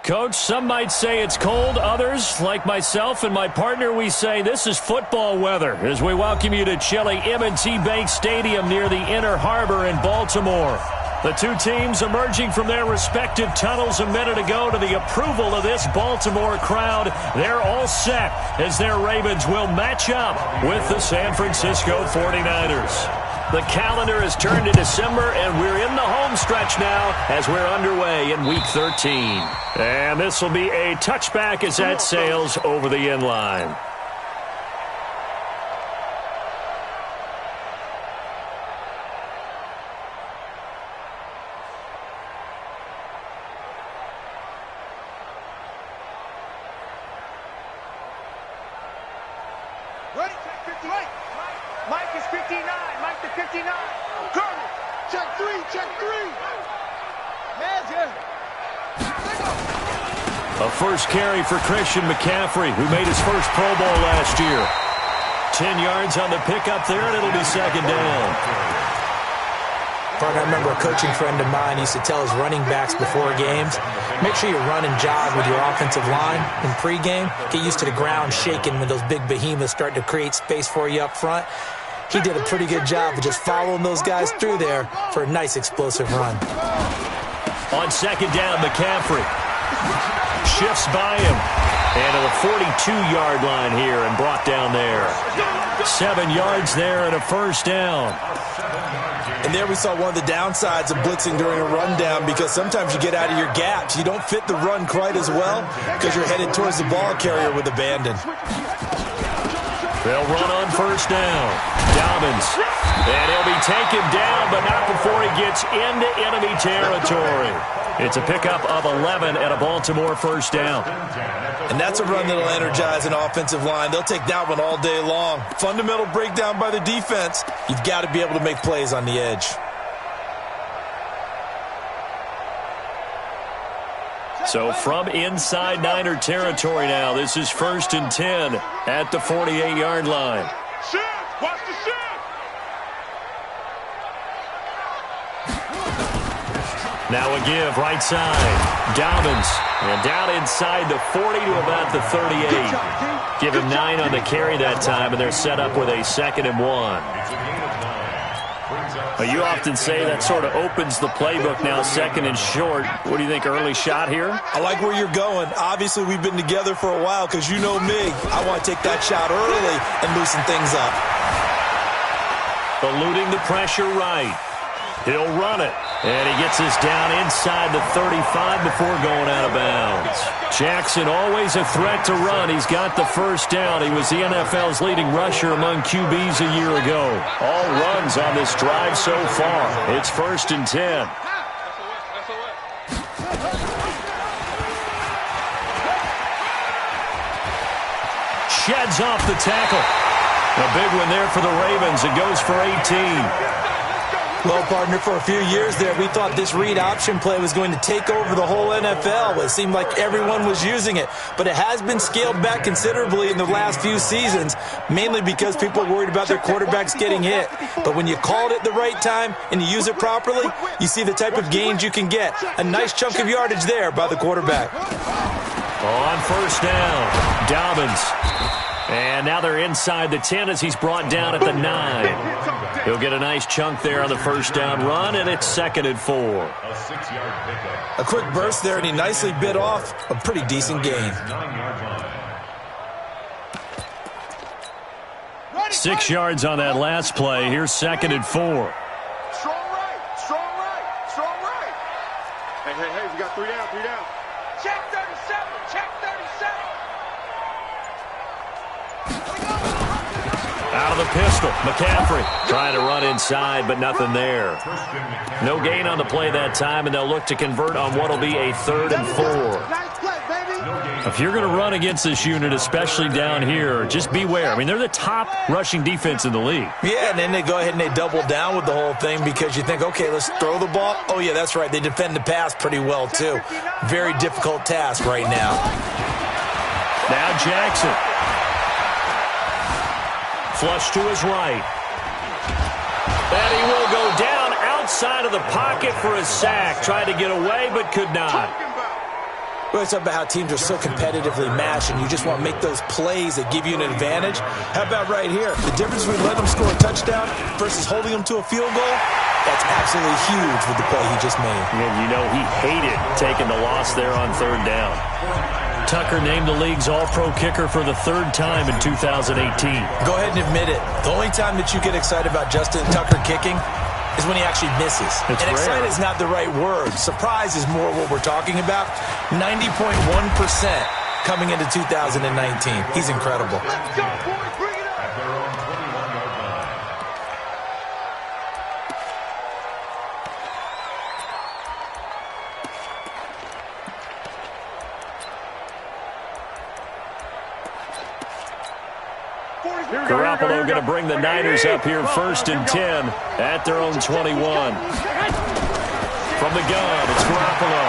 Coach, some might say it's cold. Others, like myself and my partner, we say this is football weather as we welcome you to chilly M&T Bank Stadium near the Inner Harbor in Baltimore. The two teams emerging from their respective tunnels a minute ago to the approval of this Baltimore crowd. They're all set as their Ravens will match up with the San Francisco 49ers. The calendar has turned to December, and we're in the home stretch now as we're underway in Week 13. And this will be a touchback as that sails over the end line. Mike is 59. Mike to 59. Curtis, check three. Magic. A first carry for Christian McCaffrey, who made his first Pro Bowl last year. 10 yards on the pickup there, and it'll be second down. I remember a coaching friend of mine used to tell his running backs before games, make sure you run and jog with your offensive line in pregame. Get used to the ground shaking when those big behemoths start to create space for you up front. He did a pretty good job of just following those guys through there for a nice explosive run. On second down, McCaffrey shifts by him. And to the 42-yard line here and brought down there. 7 yards there and a first down. And there we saw one of the downsides of blitzing during a rundown, because sometimes you get out of your gaps. You don't fit the run quite as well because you're headed towards the ball carrier with abandon. They'll run on first down. Dobbins. And he'll be taken down, but not before he gets into enemy territory. It's a pickup of 11 and a Baltimore first down. And that's a run that'll energize an offensive line. They'll take that one all day long. Fundamental breakdown by the defense. You've got to be able to make plays on the edge. So from inside Niner territory now, this is 1st and 10 at the 48-yard line. Shift! Watch the shift! Now a give, right side. Dobbins. And down inside the 40 to about the 38. Give him 9 on the carry that time, and they're set up with a 2nd and 1. Well, you often say that sort of opens the playbook now, 2nd and short. What do you think, early shot here? I like where you're going. Obviously, we've been together for a while because you know me. I want to take that shot early and loosen things up. Eluding the pressure right. He'll run it. And he gets us down inside the 35 before going out of bounds. Jackson always a threat to run. He's got the first down. He was the NFL's leading rusher among QBs a year ago. All runs on this drive so far. It's 1st and 10. Sheds off the tackle. A big one there for the Ravens. It goes for 18. Well, partner, for a few years there, we thought this read option play was going to take over the whole NFL. It seemed like everyone was using it, but it has been scaled back considerably in the last few seasons, mainly because people are worried about their quarterbacks getting hit. But when you call it at the right time and you use it properly, you see the type of gains you can get. A nice chunk of yardage there by the quarterback. On first down, Dobbins. And now they're inside the 10 as he's brought down at the 9. He'll get a nice chunk there on the first down run, and it's 2nd and 4. A quick burst there, and he nicely bit off a pretty decent gain. 6 yards on that last play. Here's 2nd and 4. Strong right. Hey, we got 3 down. Check 37. Out of the pistol, McCaffrey trying to run inside, but nothing there. No gain on the play that time, and they'll look to convert on what will be a 3rd and 4. If you're going to run against this unit, especially down here, just beware. I mean, they're the top rushing defense in the league. Yeah, and then they go ahead and they double down with the whole thing because you think, okay, let's throw the ball. Oh, yeah, that's right. They defend the pass pretty well, too. Very difficult task right now. Now Jackson. Flush to his right. And he will go down outside of the pocket for a sack. Tried to get away, but could not. We always talk about how teams are so competitively matched and you just want to make those plays that give you an advantage. How about right here? The difference between letting them score a touchdown versus holding them to a field goal, that's absolutely huge with the play he just made. And you know he hated taking the loss there on third down. Tucker named the league's all-pro kicker for the third time in 2018. Go ahead and admit it. The only time that you get excited about Justin Tucker kicking is when he actually misses. It's and rare. excited is not the right word. Surprise is more what we're talking about. 90.1% coming into 2019. He's incredible. Let's go, boys. Bring it up. Garoppolo going to bring the Niners up here first and 10 at their own 21. From the gun, it's Garoppolo.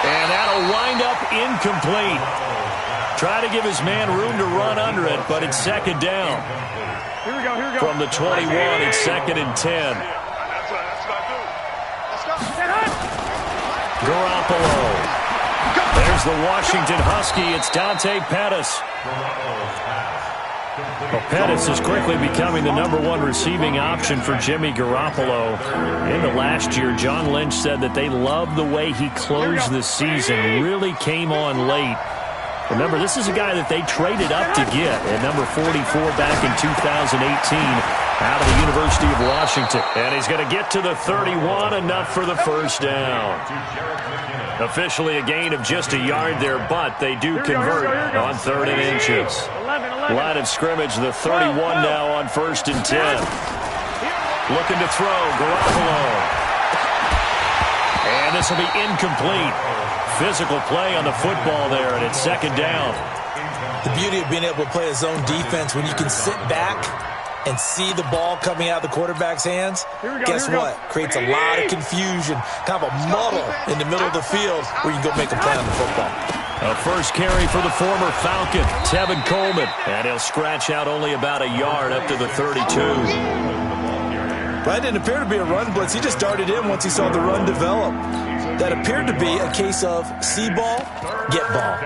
And that'll wind up incomplete. Try to give his man room to run under it, but it's second down. Here we go. From the 21, it's second and 10. That's what I do. Let's go. Garoppolo. There's the Washington Husky. It's Dante Pettis. Well, Pettis is quickly becoming the #1 receiving option for Jimmy Garoppolo. In the last year, John Lynch said that they loved the way he closed the season, really came on late. Remember, this is a guy that they traded up to get at number 44 back in 2018 out of the University of Washington. And he's going to get to the 31, enough for the first down. Officially a gain of just a yard there, but they do convert on 3rd and inches. Line of scrimmage, the 31 now on 1st and 10. Looking to throw, Garoppolo. And this will be incomplete. Physical play on the football there, and it's second down. The beauty of being able to play a zone defense when you can sit back and see the ball coming out of the quarterback's hands, guess what? Creates a lot of confusion, kind of a muddle in the middle of the field where you can go make a play on the football. A first carry for the former Falcon, Tevin Coleman. And he'll scratch out only about a yard up to the 32. That didn't appear to be a run blitz. He just darted in once he saw the run develop. That appeared to be a case of see ball, get ball.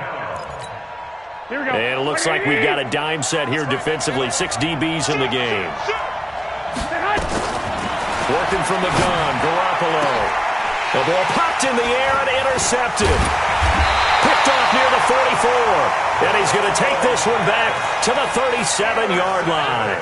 And it looks like we've got a dime set here defensively. 6 DBs in the game. Working from the gun, Garoppolo. The ball popped in the air and intercepted. Picked off near the 44. And he's going to take this one back to the 37-yard line.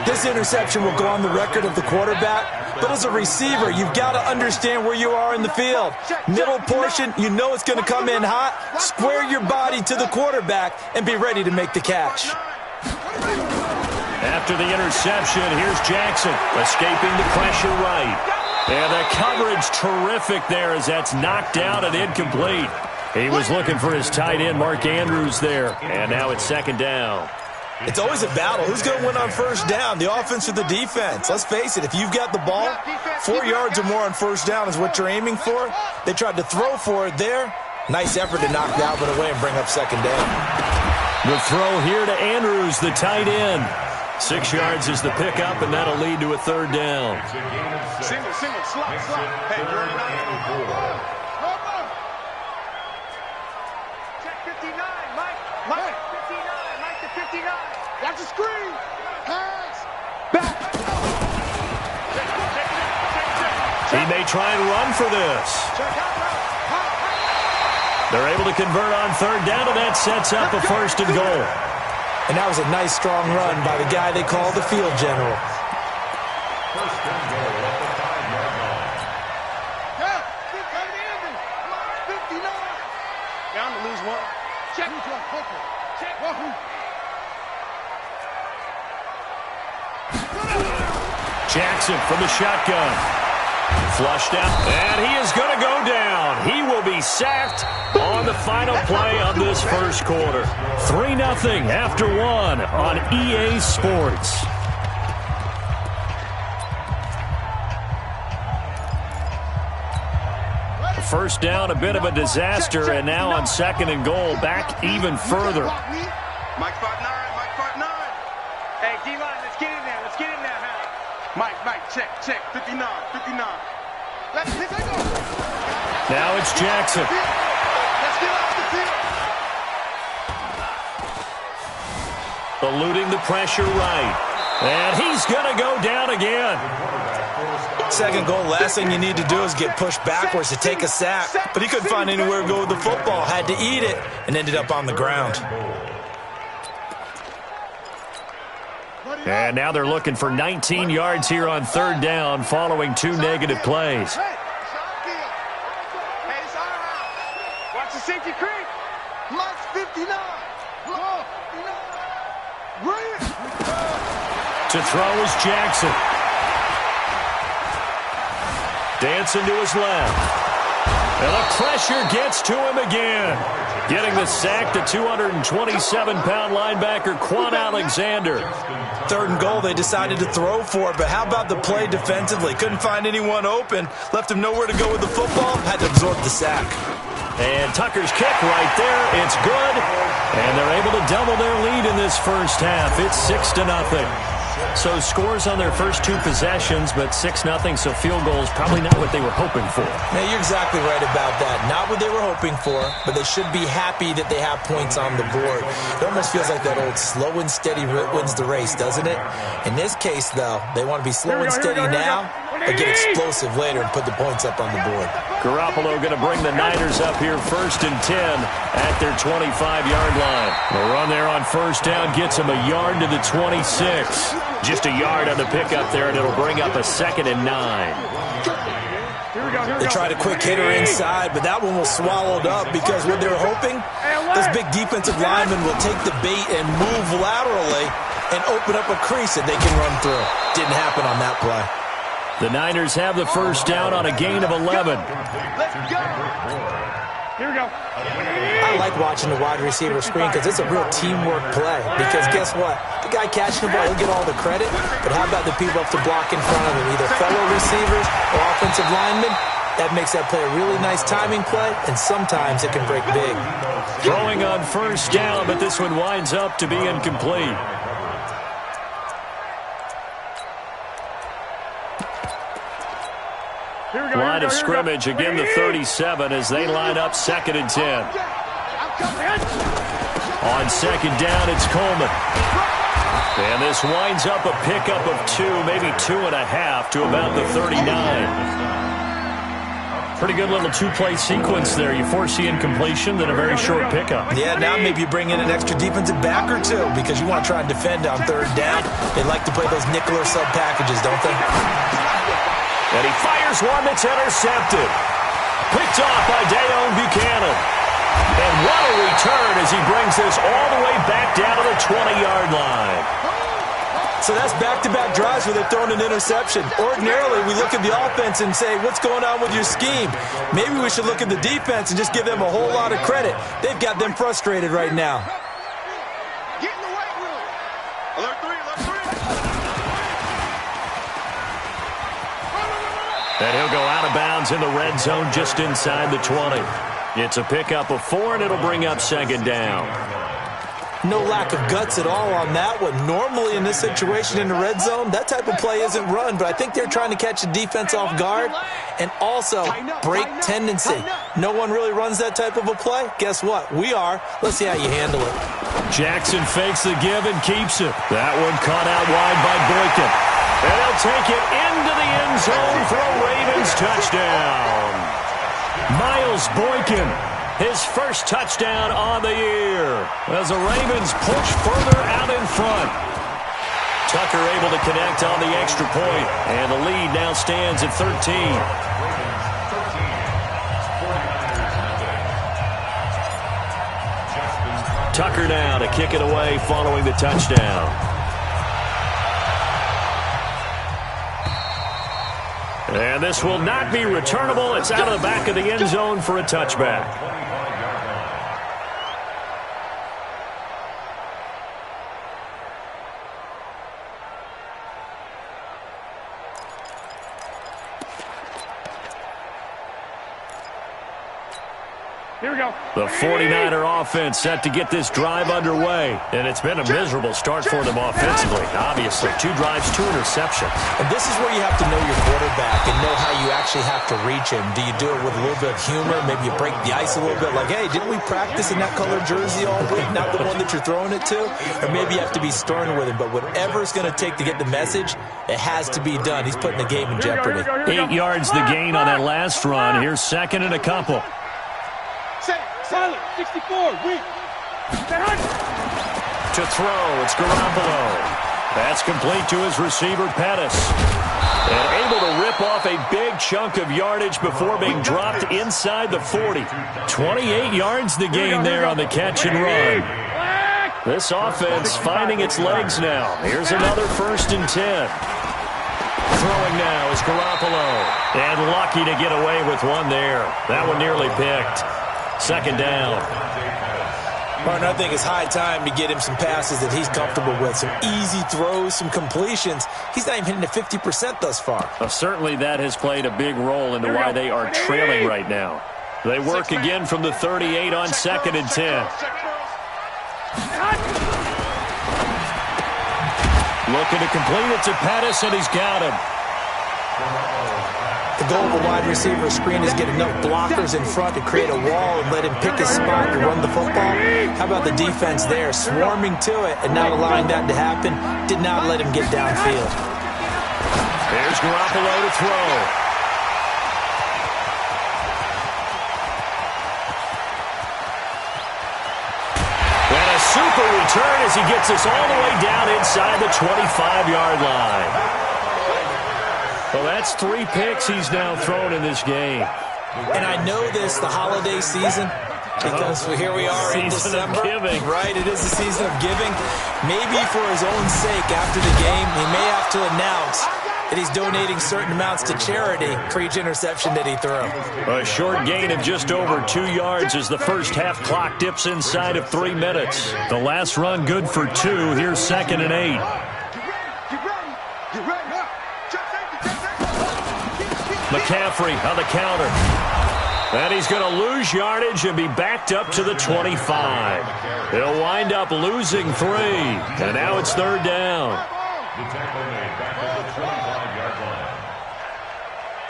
This interception will go on the record of the quarterback, but as a receiver, you've got to understand where you are in the field. Middle portion, you know it's going to come in hot. Square your body to the quarterback and be ready to make the catch. After the interception, here's Jackson, escaping the pressure right. And the coverage terrific there as that's knocked out and incomplete. He was looking for his tight end, Mark Andrews, there. And now it's second down. It's always a battle. Who's going to win on first down, the offense or the defense? Let's face it, if you've got the ball, 4 yards or more on first down is what you're aiming for. They tried to throw for it there. Nice effort to knock that one away and bring up second down. The throw here to Andrews, the tight end. 6 yards is the pickup, and that'll lead to a third down. Single, slot. Hey, you're in. Check 59, Mike. 59, Mike to 59. Watch the screen. Pass. Back. He may try and run for this. They're able to convert on third down, and that sets up a 1st and goal. And that was a nice, strong run by the guy they call the field general. Down to lose one. Check. Jackson from the shotgun. Flushed out, and he is going to go down. He will be sacked on the final play of this first quarter. 3-0 after 1 on EA Sports. First down, a bit of a disaster, and now on 2nd and goal, back even further. Mike 5'9", Mike 5'9". Hey, D-line, let's get in there, Mike, check, 59. Let's go. Now it's Jackson. Let's get off the field. Eluding the pressure right. And he's going to go down again. Second goal, last thing you need to do is get pushed backwards to take a sack. But he couldn't find anywhere to go with the football. Had to eat it and ended up on the ground. And now they're looking for 19 yards here on third down following 2 negative plays. Watch the safety creep. Mike's 59. To throw is Jackson. Dancing to his left. And the pressure gets to him again. Getting the sack to 227-pound linebacker Quan Alexander. Third and goal, they decided to throw for it, but how about the play defensively? Couldn't find anyone open, left him nowhere to go with the football, had to absorb the sack. And Tucker's kick right there, it's good. And they're able to double their lead in this first half. It's 6-0. So scores on their first 2 possessions, but 6-0, so field goals probably not what they were hoping for. Now, you're exactly right about that. Not what they were hoping for, but they should be happy that they have points on the board. It almost feels like that old slow and steady wins the race, doesn't it? In this case, though, they want to be slow and steady now, but get explosive later and put the points up on the board. Garoppolo going to bring the Niners up here 1st and 10 at their 25-yard line. The run there on first down gets them a yard to the 26. Just a yard on the pickup there, and it'll bring up a 2nd and 9. They tried a quick hitter inside, but that one was swallowed up because what they were hoping, this big defensive lineman will take the bait and move laterally and open up a crease that they can run through. Didn't happen on that play. The Niners have the first down on a gain of 11. Let's go. Here we go. I like watching the wide receiver screen because it's a real teamwork play. Because guess what? The guy catching the ball, he'll get all the credit. But how about the people up to block in front of him? Either fellow receivers or offensive linemen. That makes that play a really nice timing play, and sometimes it can break big. Throwing on first down, but this one winds up to be incomplete. Line of scrimmage, again the 37 as they line up 2nd and 10. On second down, it's Coleman. And this winds up a pickup of 2, maybe 2.5 to about the 39. Pretty good little 2-play sequence there. You foresee incompletion, then a very short pickup. Yeah, now maybe you bring in an extra defensive back or 2 because you want to try and defend on third down. They like to play those nickel or sub packages, don't they? And he fires one that's intercepted. Picked off by Deone Bucannon. And what a return as he brings this all the way back down to the 20-yard line. So that's back-to-back drives where they're throwing an interception. Ordinarily, we look at the offense and say, what's going on with your scheme? Maybe we should look at the defense and just give them a whole lot of credit. They've got them frustrated right now. Get in the weight room. Alert 3, alert 3. And he'll go out of bounds in the red zone just inside the 20. It's a pickup of 4, and it'll bring up 2nd down. No lack of guts at all on that one. Normally in this situation in the red zone, that type of play isn't run, but I think they're trying to catch the defense off guard and also break tendency. No one really runs that type of a play. Guess what? We are. Let's see how you handle it. Jackson fakes the give and keeps it. That one caught out wide by Boykin. And they'll take it into the end zone for a Ravens touchdown. Miles Boykin, his first touchdown on the year as the Ravens push further out in front. Tucker able to connect on the extra point, and the lead now stands at 13. Tucker now to kick it away following the touchdown. And this will not be returnable. It's out of the back of the end zone for a touchback. Here we go. The 49er offense set to get this drive underway. And it's been a miserable start for them offensively. Obviously, 2 drives, 2 interceptions. And this is where you have to know your quarterback and know how you actually have to reach him. Do you do it with a little bit of humor? Maybe you break the ice a little bit like, hey, didn't we practice in that color jersey all week? Not the one that you're throwing it to? Or maybe you have to be stern with him. But whatever it's going to take to get the message, it has to be done. He's putting the game in jeopardy. 8 yards the gain on that last run. Here's second and a couple. Solid, 64, weak. To throw, it's Garoppolo. That's complete to his receiver, Pettis. And able to rip off a big chunk of yardage before being dropped inside the 40. 28 yards the gain there on the catch and run. This offense finding its legs now. Here's another 1st and 10. Throwing now is Garoppolo. And lucky to get away with one there. That one nearly picked. Second down. Partner, I think it's high time to get him some passes that he's comfortable with. Some easy throws, some completions. He's not even hitting the 50% thus far. Certainly that has played a big role into why they are trailing right now. They work again from the 38 on 2nd and 10. Looking to complete it to Pettis, and he's got him. The goal of a wide receiver screen is get enough blockers in front to create a wall and let him pick his spot to run the football. How about the defense there, swarming to it and not allowing that to happen? Did not let him get downfield. There's Garoppolo to throw. And a super return as he gets us all the way down inside the 25-yard line. Well, that's 3 picks he's now thrown in this game. And I know this, the holiday season, because here we are in December. Season of giving. Right, it is the season of giving. Maybe for his own sake after the game, he may have to announce that he's donating certain amounts to charity for each interception that he threw. A short gain of just over 2 yards as the first half clock dips inside of 3 minutes. The last run good for 2. Here's 2nd and 8. McCaffrey on the counter. And he's going to lose yardage and be backed up to the 25. He'll wind up losing 3. And now it's 3rd down.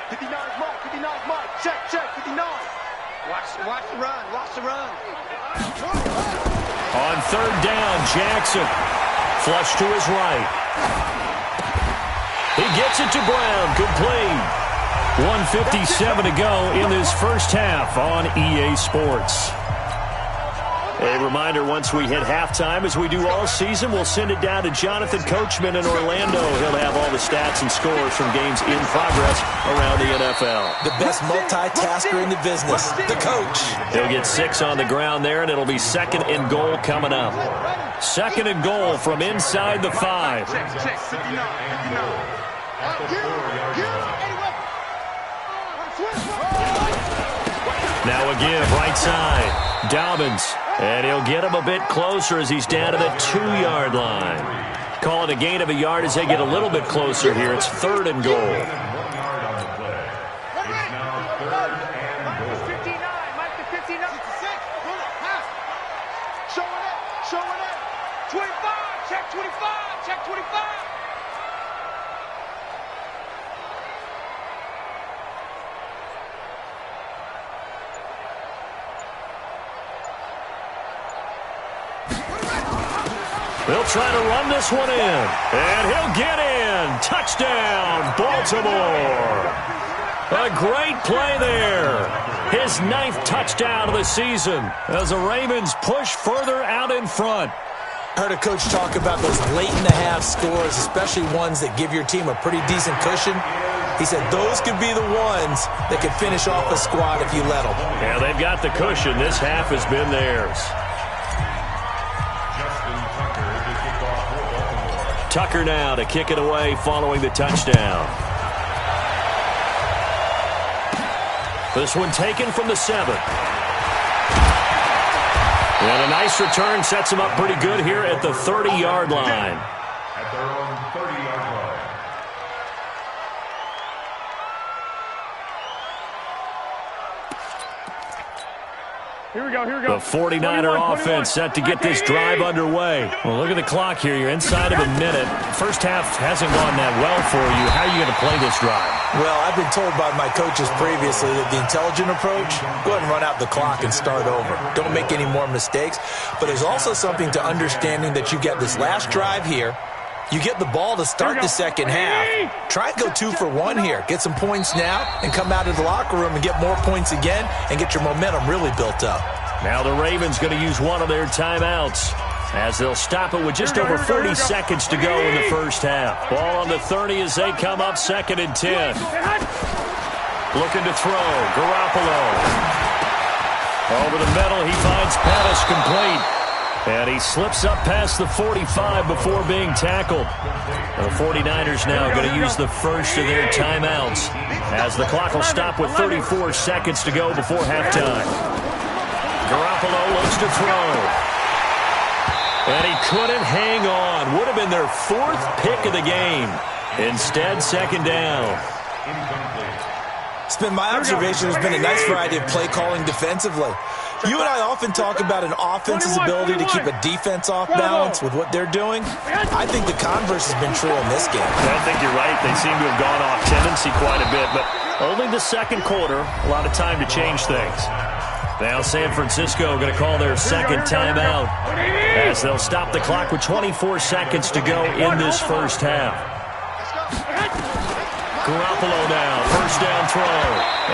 59 mark, 59 mark. Check, 59. Watch the run, watch the run. On 3rd down, Jackson. Flush to his right. He gets it to Brown. Complete. 1:57 to go in this first half on EA Sports. A reminder, once we hit halftime, as we do all season, we'll send it down to Jonathan Coachman in Orlando. He'll have all the stats and scores from games in progress around the NFL. The best multitasker in the business, the coach. He'll get 6 on the ground there, and it'll be 2nd and goal coming up. 2nd and goal from inside the 5. Check, 59. Now again, right side. Dobbins. And he'll get him a bit closer as he's down to the 2-yard line. Call it a gain of a yard as they get a little bit closer here. It's 3rd and goal. Showing up. 25, check 25, check 25. They'll try to run this one in. And he'll get in. Touchdown, Baltimore. A great play there. His 9th touchdown of the season as the Ravens push further out in front. I heard a coach talk about those late-in-the-half scores, especially ones that give your team a pretty decent cushion. He said those could be the ones that could finish off a squad if you let them. Yeah, they've got the cushion. This half has been theirs. Tucker now to kick it away following the touchdown. This one taken from the 7. And a nice return sets him up pretty good here at the 30-yard line. At their own 30-yard line. Here we go, here we go. The 49er offense set to get this drive underway. Well, look at the clock here. You're inside of a minute. First half hasn't gone that well for you. How are you going to play this drive? Well, I've been told by my coaches previously that the intelligent approach, go ahead and run out the clock and start over. Don't make any more mistakes. But there's also something to understanding that you get this last drive here. You get the ball to start the second half. Try and go 2 for 1 here. Get some points now and come out of the locker room and get more points again and get your momentum really built up. Now the Ravens going to use one of their timeouts as they'll stop it with just over 40 seconds to go in the first half. Ball on the 30 as they come up 2nd and 10. Looking to throw. Garoppolo. Over the middle, he finds Pettis complete. And he slips up past the 45 before being tackled. The 49ers now going to use the first of their timeouts as the clock will stop with 34 seconds to go before halftime. Garoppolo looks to throw. And he couldn't hang on. Would have been their 4th pick of the game. Instead, 2nd down. It's been my observation there's been a nice variety of play calling defensively. You and I often talk about an offense's ability to keep a defense off balance with what they're doing. I think the converse has been true in this game. I think you're right. They seem to have gone off tendency quite a bit, but only the second quarter, a lot of time to change things. Now San Francisco going to call their 2nd timeout as they'll stop the clock with 24 seconds to go in this first half. Garoppolo now, 1st down throw,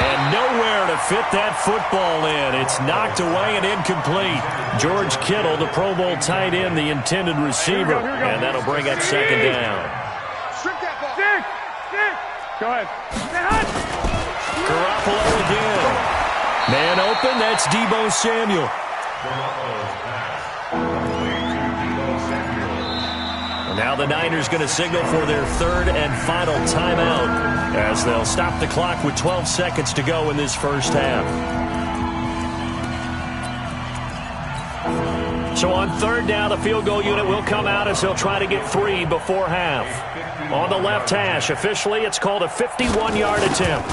and nowhere to fit that football in. It's knocked away and incomplete. George Kittle, the Pro Bowl tight end, the intended receiver, and that'll bring up 2nd down. Go ahead. Garoppolo again. Man open, that's Deebo Samuel. Now the Niners going to signal for their 3rd and final timeout as they'll stop the clock with 12 seconds to go in this first half. So on 3rd down, the field goal unit will come out as they'll try to get 3 before half. On the left hash, officially it's called a 51-yard attempt.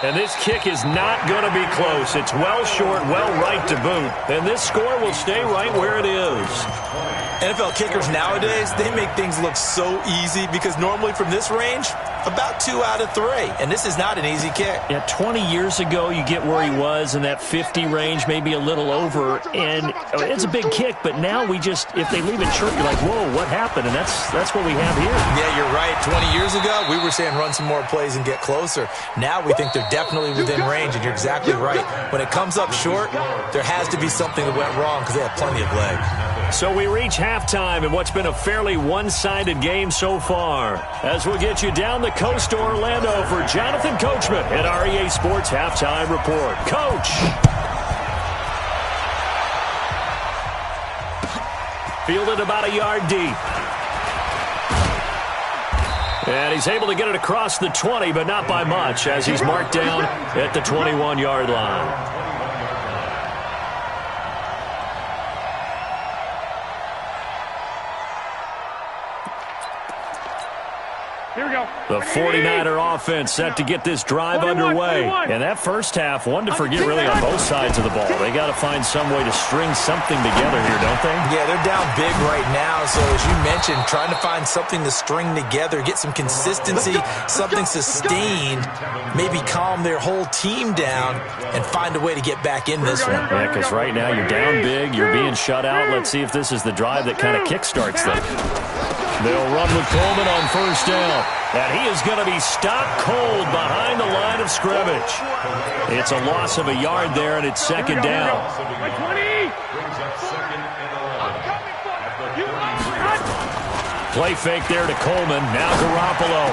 And this kick is not going to be close. It's well short, well right to boot. And this score will stay right where it is. NFL kickers nowadays, they make things look so easy because normally from this range, about 2 out of 3. And this is not an easy kick. Yeah, 20 years ago, you get where he was in that 50 range, maybe a little over. And it's a big kick, but now we just, if they leave it short, you're like, whoa, what happened? And that's what we have here. Yeah, you're right. 20 years ago, we were saying run some more plays and get closer. Now we think they're definitely within range, and you're exactly right. When it comes up short, there has to be something that went wrong because they have plenty of legs. So we reach halftime in what's been a fairly one-sided game so far. As we'll get you down the coast to Orlando for Jonathan Coachman at our EA Sports Halftime Report. Coach! Fielded about a yard deep. And he's able to get it across the 20, but not by much, as he's marked down at the 21-yard line. Here we go. The 49er offense set to get this drive underway. And that first half, one to forget really on both sides of the ball. They got to find some way to string something together here, don't they? Yeah, they're down big right now. So as you mentioned, trying to find something to string together, get some consistency, something sustained, maybe calm their whole team down and find a way to get back in this one. Yeah, because right now you're down big, you're being shut out. Let's see if this is the drive that kind of kickstarts them. They'll run with Coleman on 1st down. And he is going to be stopped cold behind the line of scrimmage. It's a loss of a yard there, and it's 2nd down. Play fake there to Coleman. Now Garoppolo.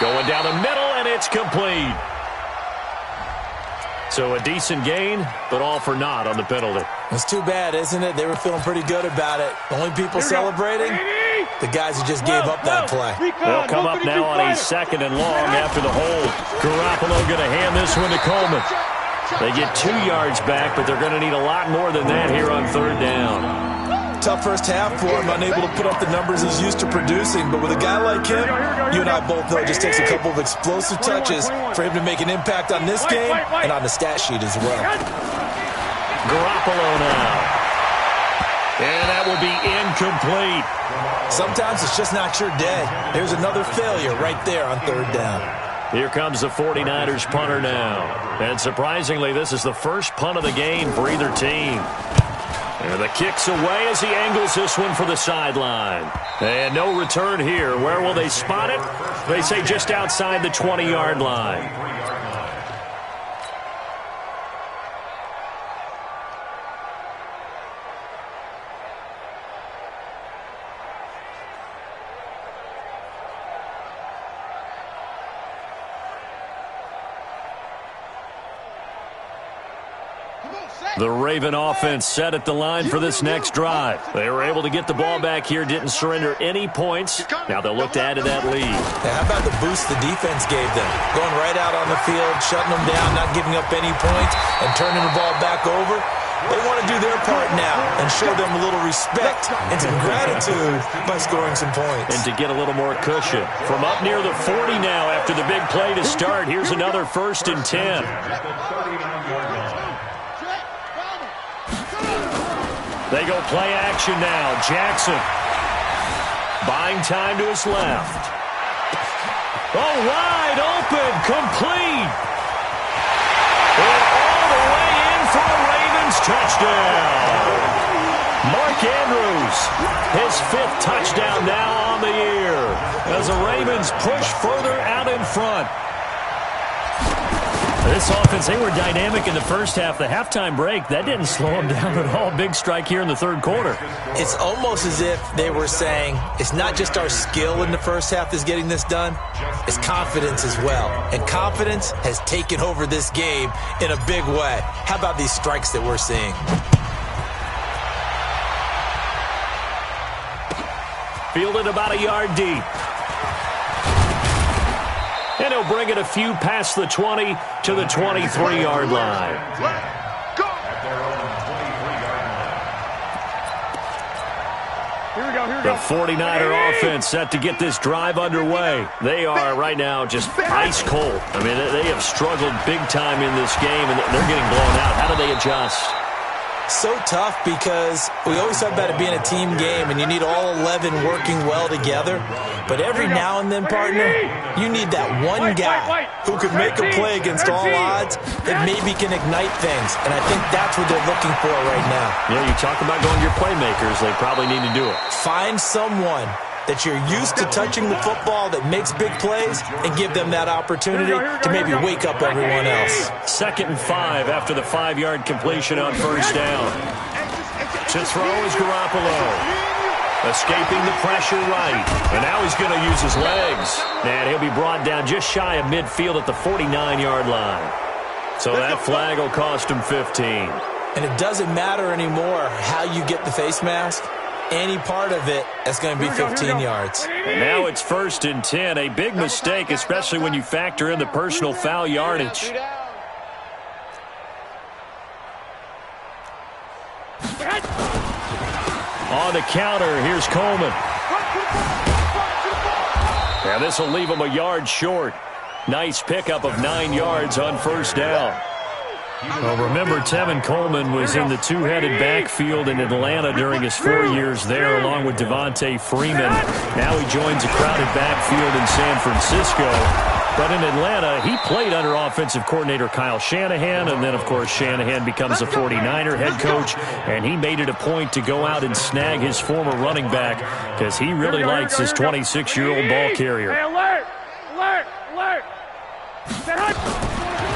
Going down the middle, and it's complete. So a decent gain, but all for naught on the penalty. It's too bad, isn't it? They were feeling pretty good about it. The only people celebrating, the guys who just gave up that play. They'll come up now on a 2nd and long after the hold. Garoppolo going to hand this one to Coleman. They get 2 yards back, but they're going to need a lot more than that here on 3rd down. tough first half for him, unable to put up the numbers he's used to producing. But with a guy like him, you and I both know it just takes a couple of explosive touches for him to make an impact on this game and on the stat sheet as well. Garoppolo now. And that will be incomplete. Sometimes it's just not your day. There's another failure right there on third down. Here comes the 49ers punter now. And surprisingly, this is the first punt of the game for either team. And the kick's away as he angles this one for the sideline. And no return here. Where will they spot it? They say just outside the 20-yard line. The Raven offense set at the line for this next drive. They were able to get the ball back here, didn't surrender any points. Now they'll look to add to that lead. Now, how about the boost the defense gave them? Going right out on the field, shutting them down, not giving up any points, and turning the ball back over. They want to do their part now and show them a little respect and some gratitude by scoring some points. And to get a little more cushion. From up near the 40 now after the big play to start, here's another 1st and 10. They go play action now. Jackson buying time to his left. Oh, wide open, complete. And all the way in for a Ravens touchdown. Mark Andrews, his 5th touchdown now on the year as the Ravens push further out in front. This offense, they were dynamic in the first half. The halftime break, that didn't slow them down at all. Big strike here in the third quarter. It's almost as if they were saying, it's not just our skill in the first half that's getting this done, it's confidence as well. And confidence has taken over this game in a big way. How about these strikes that we're seeing? Fielded about a yard deep. And he'll bring it a few past the 20 to the 23-yard line. Go! Here we go. The 49er offense set to get this drive underway. They are right now just ice cold. I mean, they have struggled big time in this game, and they're getting blown out. How do they adjust? So tough because we always talk about it being a team game and you need all 11 working well together. But every now and then, partner, you need that one guy who can make a play against all odds that maybe can ignite things. And I think that's what they're looking for right now. Yeah, you talk about going to your playmakers. They probably need to do it. Find someone that you're used to touching the football that makes big plays and give them that opportunity to maybe wake up everyone else. 2nd and 5 after the 5-yard completion on first down. To throw is Garoppolo. Escaping the pressure right. And now he's going to use his legs. And he'll be brought down just shy of midfield at the 49-yard line. So that flag will cost him 15. And it doesn't matter anymore how you get the face mask. Any part of it, that's going to be 15 yards. And now it's 1st and 10. A big mistake, especially when you factor in the personal foul yardage. On the counter, here's Coleman. And this will leave him a yard short. Nice pickup of 9 yards on first down. Well, remember, Tevin Coleman was in the two-headed backfield in Atlanta during his 4 years there, along with Devontae Freeman. Now he joins a crowded backfield in San Francisco. But in Atlanta, he played under offensive coordinator Kyle Shanahan, and then, of course, Shanahan becomes a 49er head coach, and he made it a point to go out and snag his former running back because he really likes his 26-year-old ball carrier. Hey, alert! Alert! Alert!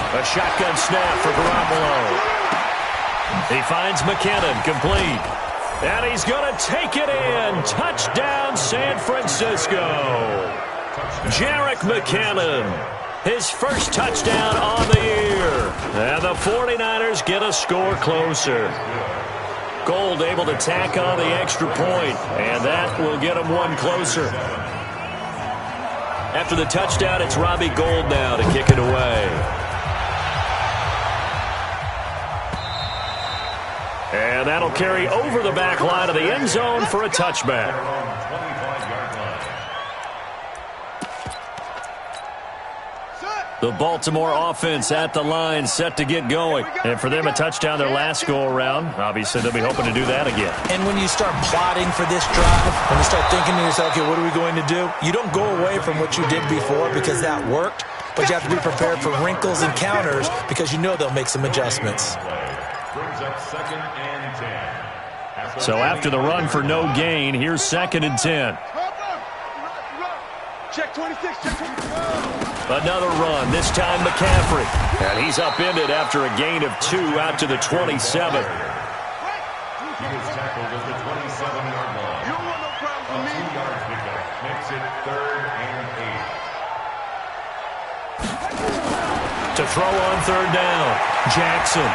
A shotgun snap for Garoppolo. He finds McKinnon, complete. And he's going to take it in. Touchdown, San Francisco. Jerick McKinnon, his first touchdown on the year. And the 49ers get a score closer. Gold able to tack on the extra point, and that will get them one closer. After the touchdown, it's Robbie Gould now to kick it away. And That'll carry over the back line of the end zone for a touchback. The Baltimore offense at the line, set to get going. And for them, a touchdown their last go-around. Obviously, they'll be hoping to do that again. And when you start plotting for this drive, when you start thinking to yourself, okay, what are we going to do? You don't go away from what you did before because that worked, but you have to be prepared for wrinkles and counters because you know they'll make some adjustments. So after the run for no gain, here's 2nd and 10. Check 26, check 26. Another run, this time McCaffrey. And he's upended after a gain of 2 out to the 27. He was tackled at the 27-yard line. You don't want no problem with me. 2-yard pickup makes it 3rd and 8. To throw on 3rd down, Jackson.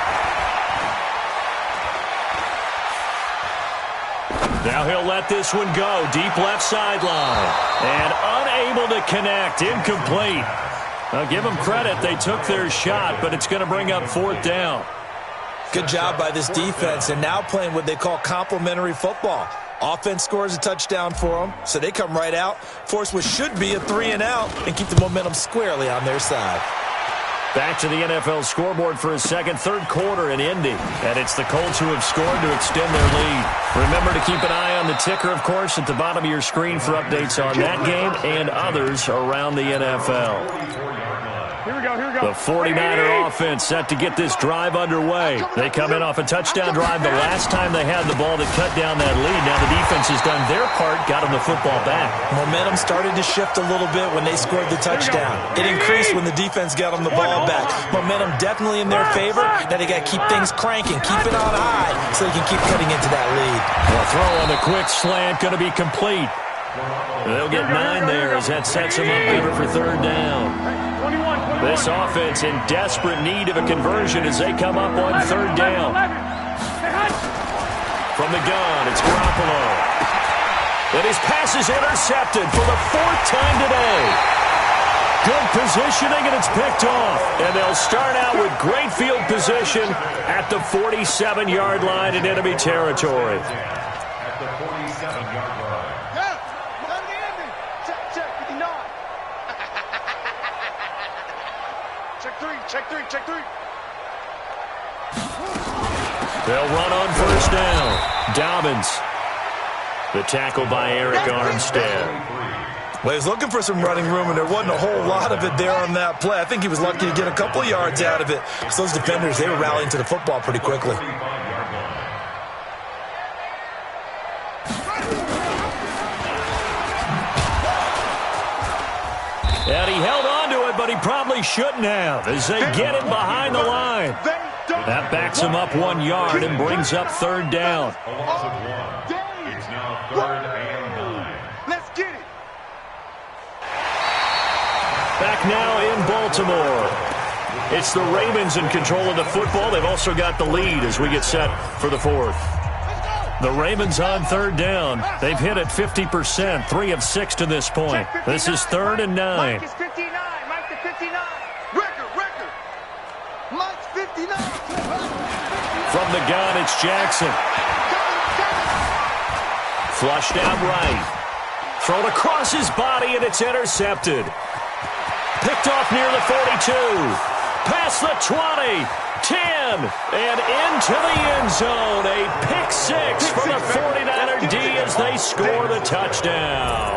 Now he'll let this one go. Deep left sideline. And unable to connect. Incomplete. I'll give them credit. They took their shot, but it's going to bring up 4th down. Good job by this defense, and now playing what they call complementary football. Offense scores a touchdown for them, so they come right out, force what should be a 3-and-out, and keep the momentum squarely on their side. Back to the NFL scoreboard for a second, 3rd quarter in Indy. And it's the Colts who have scored to extend their lead. Remember to keep an eye on the ticker, of course, at the bottom of your screen for updates on that game and others around the NFL. Here we go, here we go. The 49er offense set to get this drive underway. They come in off a touchdown drive the last time they had the ball to cut down that lead. Now the defense has done their part, got them the football back. Momentum started to shift a little bit when they scored the touchdown. It increased when the defense got them the ball back. Momentum definitely in their favor. Now they got to keep things cranking, keep it on high so they can keep cutting into that lead. The throw on the quick slant going to be complete. They'll get 9 there as that sets them up better for 3rd down. This offense in desperate need of a conversion as they come up on 3rd down. From the gun, it's Garoppolo. And his pass is intercepted for the 4th time today. Good positioning, and it's picked off. And they'll start out with great field position at the 47-yard line in enemy territory. At the 47-yard line. Check 3. They'll run on 1st down. Dobbins. The tackle by Eric Armstead. Well, he was looking for some running room, and there wasn't a whole lot of it there on that play. I think he was lucky to get a couple of yards out of it. Because those defenders, they were rallying to the football pretty quickly. And he held on to it, but he probably shouldn't have as they get him behind the line. That backs him up 1 yard and brings up 3rd down. It's now 3rd and 9. Let's get it. Back now in Baltimore. It's the Ravens in control of the football. They've also got the lead as we get set for the 4th. The Ravens on 3rd down. They've hit it 50%, 3 of 6 to this point. This is 3rd and 9. Mike is 59. Mike to 59. Record. Mike's 59. From the gun, it's Jackson. Flushed out right. Thrown across his body, and it's intercepted. Picked off near the 42. Past the 20. 10, and into the end zone. A pick 6 for the 49er D as they score the touchdown.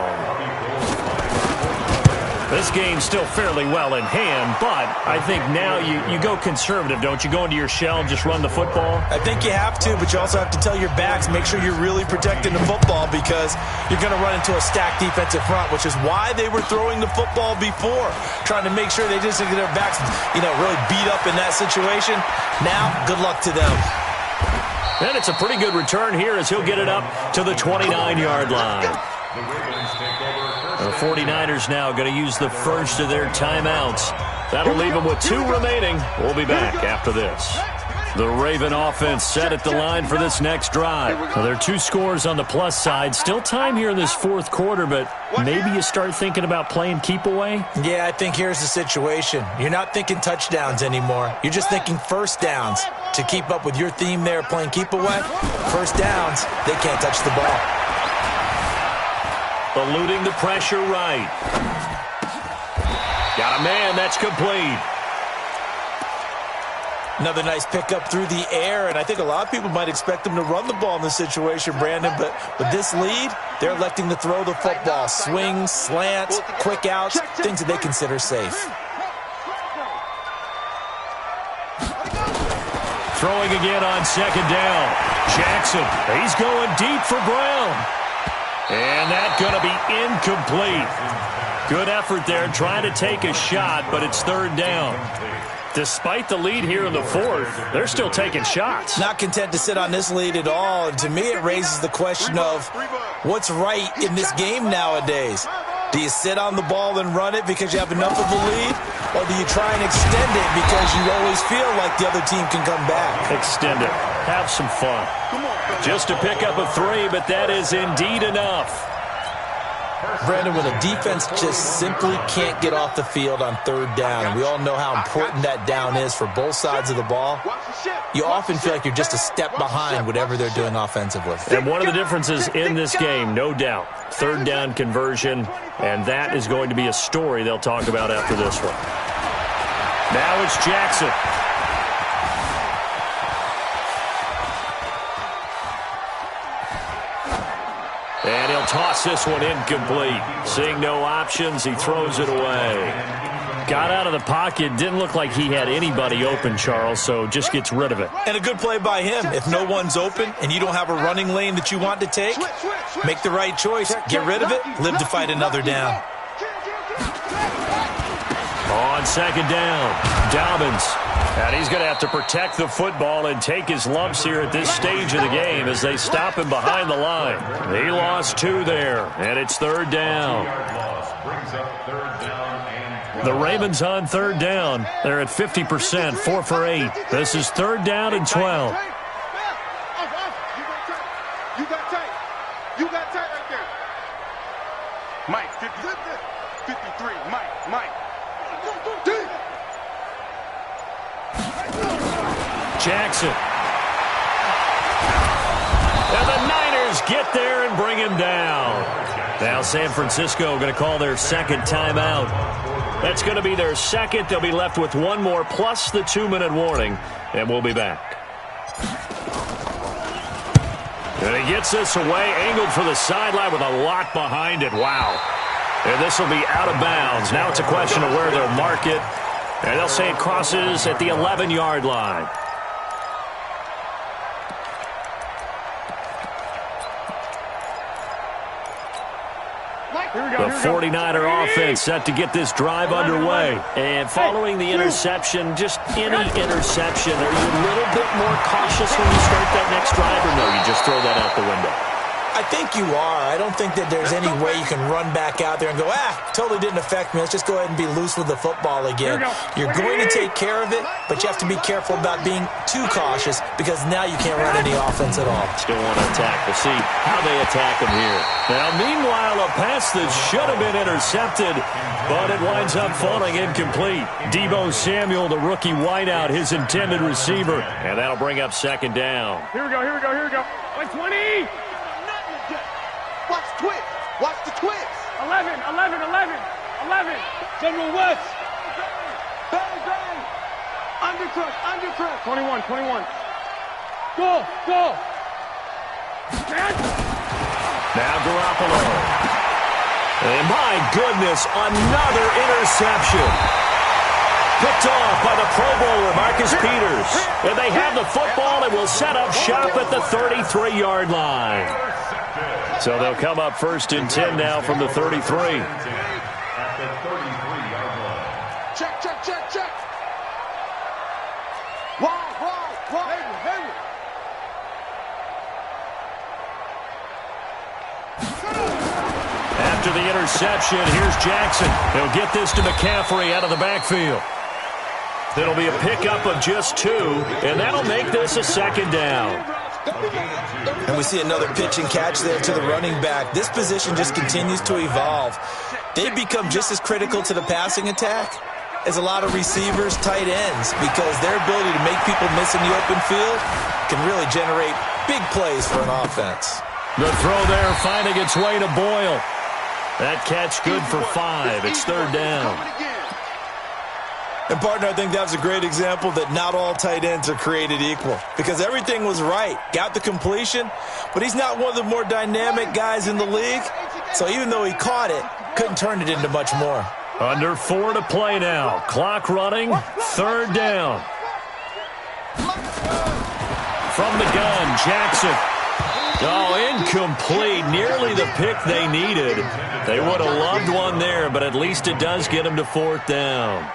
This game's still fairly well in hand, but I think now you go conservative, don't you? Go into your shell and just run the football? I think you have to, but you also have to tell your backs, make sure you're really protecting the football because you're going to run into a stacked defensive front, which is why they were throwing the football before, trying to make sure they just get their backs, really beat up in that situation. Now, good luck to them. And it's a pretty good return here as he'll get it up to the 29-yard line. The Ravens take over. The 49ers now going to use the first of their timeouts. That'll leave them with 2 remaining. We'll be back after this. The Raven offense set at the line for this next drive. Well, there are 2 scores on the plus side. Still time here in this fourth quarter, but maybe you start thinking about playing keep away? Yeah, I think here's the situation. You're not thinking touchdowns anymore. You're just thinking first downs. To keep up with your theme there, playing keep away, first downs, they can't touch the ball. Eluding the pressure right. Got a man, that's complete. Another nice pickup through the air, and I think a lot of people might expect them to run the ball in this situation, Brandon, but with this lead, they're electing to throw the football. Swings, slants, quick outs, things that they consider safe. Throwing again on second down. Jackson, he's going deep for Brown. And that's going to be incomplete. Good effort there trying to take a shot, but it's third down. Despite the lead here in the fourth, they're still taking shots. Not content to sit on this lead at all. And to me, it raises the question of what's right in this game nowadays. Do you sit on the ball and run it because you have enough of a lead? Or do you try and extend it because you always feel like the other team can come back? Extend it. Have some fun. Just to pick up a 3, but that is indeed enough. Brandon, when a defense just simply can't get off the field on third down, and we all know how important that down is for both sides of the ball, you often feel like you're just a step behind whatever they're doing offensively. And one of the differences in this game, no doubt, third down conversion, and that is going to be a story they'll talk about after this one. Now it's Jackson. And he'll toss this one incomplete. Seeing no options, he throws it away. Got out of the pocket. Didn't look like he had anybody open, Charles, so just gets rid of it. And a good play by him. If no one's open and you don't have a running lane that you want to take, make the right choice. Get rid of it. Live to fight another down. On second down, Dobbins. And he's going to have to protect the football and take his lumps here at this stage of the game as they stop him behind the line. He lost 2 there, and it's third down. The Ravens on third down. They're at 50%, 4 for 8. This is third down and 12. You got tight. You got tight right there. Mike, 53. Mike. Jackson. And the Niners get there and bring him down. Now San Francisco going to call their second timeout. That's going to be their second. They'll be left with 1 more plus the 2-minute warning, and we'll be back. And he gets this away, angled for the sideline with a lot behind it. Wow. And this will be out of bounds. Now it's a question of where they'll mark it. And they'll say it crosses at the 11-yard line. The 49er offense set to get this drive underway. And following the interception, just any interception, are you a little bit more cautious when you start that next drive, or no, you just throw that out the window? I think you are. I don't think that there's any way you can run back out there and go, totally didn't affect me. Let's just go ahead and be loose with the football again. You're going to take care of it, but you have to be careful about being too cautious because now you can't run any offense at all. Still want to attack. We'll see how they attack him here. Now, meanwhile, a pass that should have been intercepted, but it winds up falling incomplete. Deebo Samuel, the rookie wideout, his intended receiver, and that'll bring up second down. Here we go. Like 20. Watch the twist. Watch the twist. 11. General West. Bang. Undercut. 21. Go. Now Garoppolo. And my goodness, another interception. Picked off by the Pro Bowler, Marcus Peters. And they have the football and will set up shop at the 33-yard line. So they'll come up first and 10 now from the 33. At the 33-yard line. Check. Wide. Hayward. After the interception, here's Jackson. He'll get this to McCaffrey out of the backfield. It'll be a pickup of just 2, and that'll make this a 2nd down. And we see another pitch and catch there to the running back. This position just continues to evolve. They've become just as critical to the passing attack as a lot of receivers, tight ends, because their ability to make people miss in the open field can really generate big plays for an offense. The throw there finding its way to Boyle. That catch good for 5. It's 3rd down. And, partner, I think that was a great example that not all tight ends are created equal, because everything was right. Got the completion, but he's not one of the more dynamic guys in the league. So even though he caught it, couldn't turn it into much more. Under 4 to play now. Clock running. 3rd down. From the gun, Jackson. Oh, incomplete. Nearly the pick they needed. They would have loved one there, but at least it does get them to 4th down.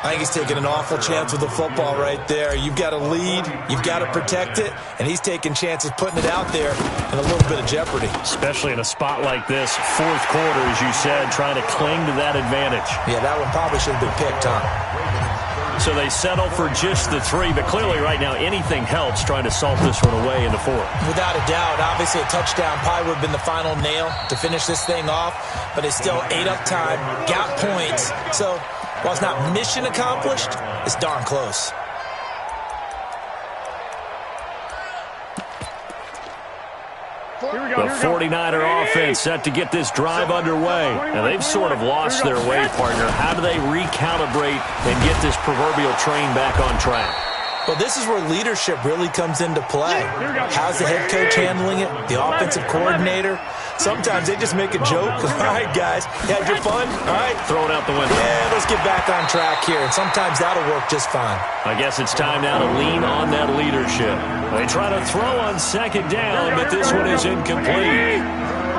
I think he's taking an awful chance with the football right there. You've got to lead, you've got to protect it, and he's taking chances putting it out there in a little bit of jeopardy. Especially in a spot like this, 4th quarter, as you said, trying to cling to that advantage. Yeah, that one probably should have been picked, huh? So they settle for just the 3, but clearly right now anything helps trying to salt this one away into 4. Without a doubt. Obviously a touchdown probably would have been the final nail to finish this thing off, but it's still ate up time, got points. So while it's not mission accomplished, it's darn close. The 49er offense set to get this drive underway. And they've sort of lost their way, partner. How do they recalibrate and get this proverbial train back on track? Well, this is where leadership really comes into play. How's the head coach handling it? The offensive coordinator? Sometimes they just make a joke. All right, guys, you had your fun? All right. Throw it out the window. Yeah, let's get back on track here. And sometimes that'll work just fine. I guess it's time now to lean on that leadership. They try to throw on 2nd down, but this one is incomplete.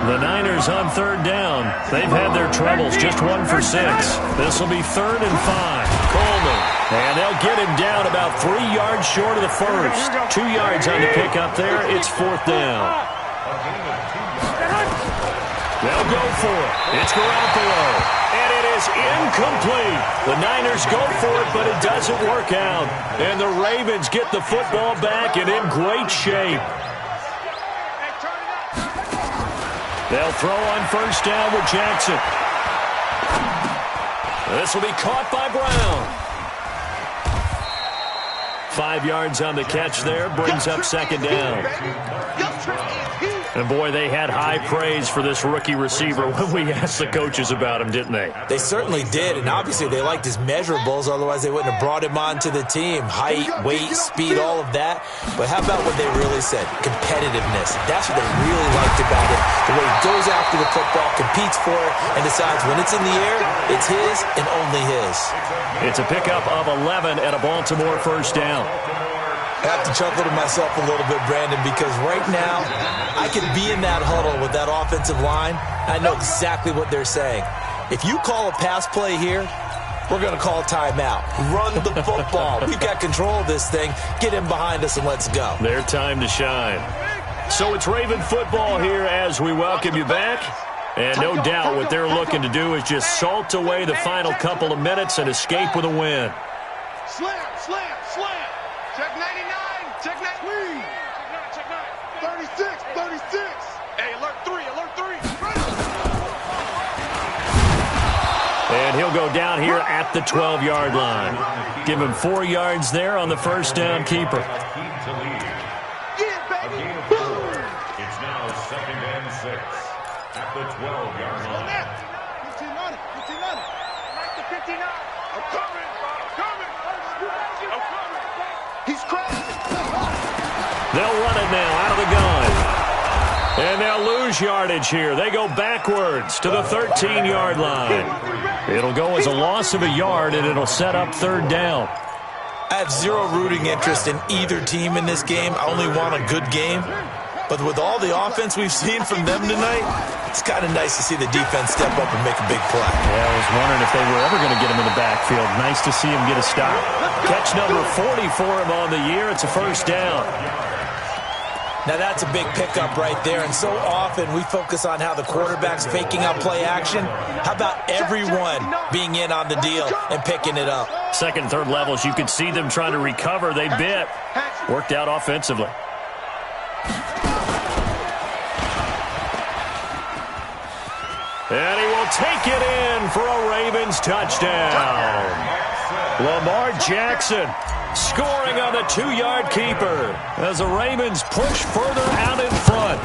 The Niners on 3rd down. They've had their troubles, just 1 for 6. This will be 3rd and 5. Coleman. And they'll get him down about 3 yards short of the first. 2 yards on the pickup there. It's 4th down. They'll go for it. It's Garoppolo. And it is incomplete. The Niners go for it, but it doesn't work out. And the Ravens get the football back and in great shape. They'll throw on 1st down with Jackson. This will be caught by Brown. 5 yards on the catch there, brings up 2nd down. And, boy, they had high praise for this rookie receiver when we asked the coaches about him, didn't they? They certainly did, and obviously they liked his measurables, otherwise they wouldn't have brought him onto the team. Height, weight, speed, all of that. But how about what they really said? Competitiveness. That's what they really liked about it. The way he goes after the football, competes for it, and decides when it's in the air, it's his and only his. It's a pickup of 11 at a Baltimore 1st down. I have to chuckle to myself a little bit, Brandon, because right now I could be in that huddle with that offensive line. I know exactly what they're saying. If you call a pass play here, we're going to call a timeout. Run the football. We've got control of this thing. Get him behind us and let's go. Their time to shine. So it's Raven football here as we welcome you back. And no doubt what they're looking to do is just salt away the final couple of minutes and escape with a win. Slam, slam, slam. Check 99. Check 9. Check 9. 36, 36. Hey, alert 3, alert 3. And he'll go down here at the 12-yard line. Give him 4 yards there on the 1st down keeper. Yeah, baby. It's now 2nd and 6 at the 12-yard line. 15 on it, 15 on it. Right to 59. I'm coming, I'm coming. I'm coming. He's crashing. They'll run it now out of the gun. And they'll lose yardage here. They go backwards to the 13-yard line. It'll go as a loss of a yard, and it'll set up 3rd down. I have zero rooting interest in either team in this game. I only want a good game. But with all the offense we've seen from them tonight, it's kind of nice to see the defense step up and make a big play. Yeah, I was wondering if they were ever going to get him in the backfield. Nice to see him get a stop. Catch number 40 for him on the year. It's a 1st down. Now that's a big pickup right there, and so often we focus on how the quarterback's faking out play action. How about everyone being in on the deal and picking it up? Second, third levels, you could see them trying to recover. They bit. Worked out offensively. And he will take it in for a Ravens touchdown. Lamar Jackson scoring on the 2-yard keeper as the Ravens push further out in front.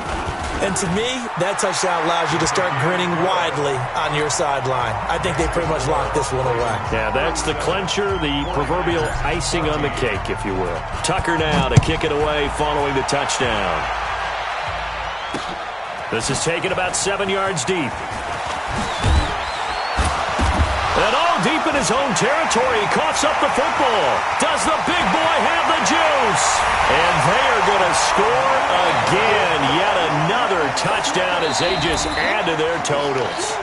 And to me, that touchdown allows you to start grinning widely on your sideline. I think they pretty much locked this one away. Yeah, that's the clincher, the proverbial icing on the cake, if you will. Tucker now to kick it away following the touchdown. This is taken about 7 yards deep. And all deep in his own territory, he coughs up the football. Does the big boy have the juice? And they are going to score again. Yet another touchdown as they just add to their totals.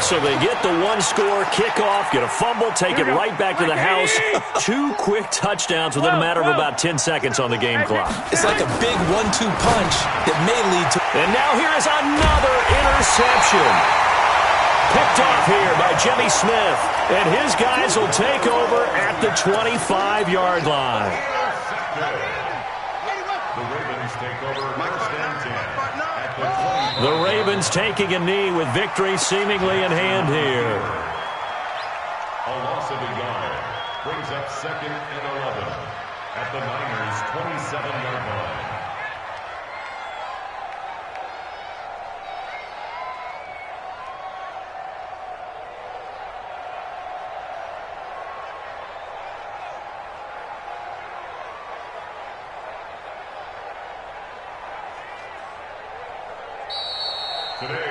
So they get the one-score kickoff, get a fumble, take it right back to the house. 2 quick touchdowns within a matter of about 10 seconds on the game clock. It's like a big 1-2 punch that may lead to... And now here is another interception. Picked off here by Jimmy Smith. And his guys will take over at the 25-yard line. The Ravens taking a knee with victory seemingly in hand here. A loss of a yard brings up 2nd and 11 at the Niners' 27-yard line.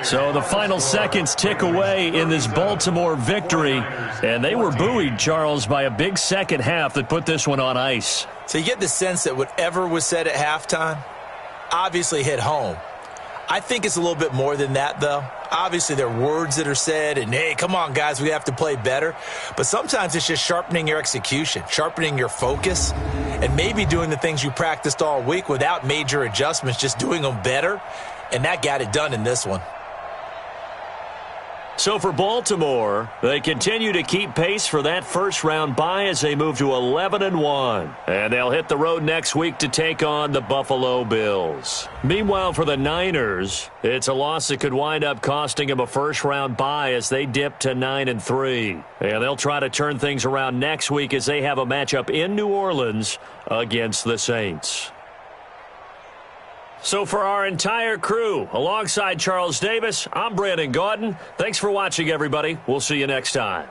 So the final seconds tick away in this Baltimore victory. And they were buoyed, Charles, by a big second half that put this one on ice. So you get the sense that whatever was said at halftime obviously hit home. I think it's a little bit more than that, though. Obviously, there are words that are said, and, hey, come on, guys, we have to play better. But sometimes it's just sharpening your execution, sharpening your focus, and maybe doing the things you practiced all week without major adjustments, just doing them better. And that got it done in this one. So for Baltimore, they continue to keep pace for that first-round bye as they move to 11-1. And they'll hit the road next week to take on the Buffalo Bills. Meanwhile, for the Niners, it's a loss that could wind up costing them a first-round bye as they dip to 9-3. And they'll try to turn things around next week as they have a matchup in New Orleans against the Saints. So for our entire crew, alongside Charles Davis, I'm Brandon Gaudin. Thanks for watching, everybody. We'll see you next time.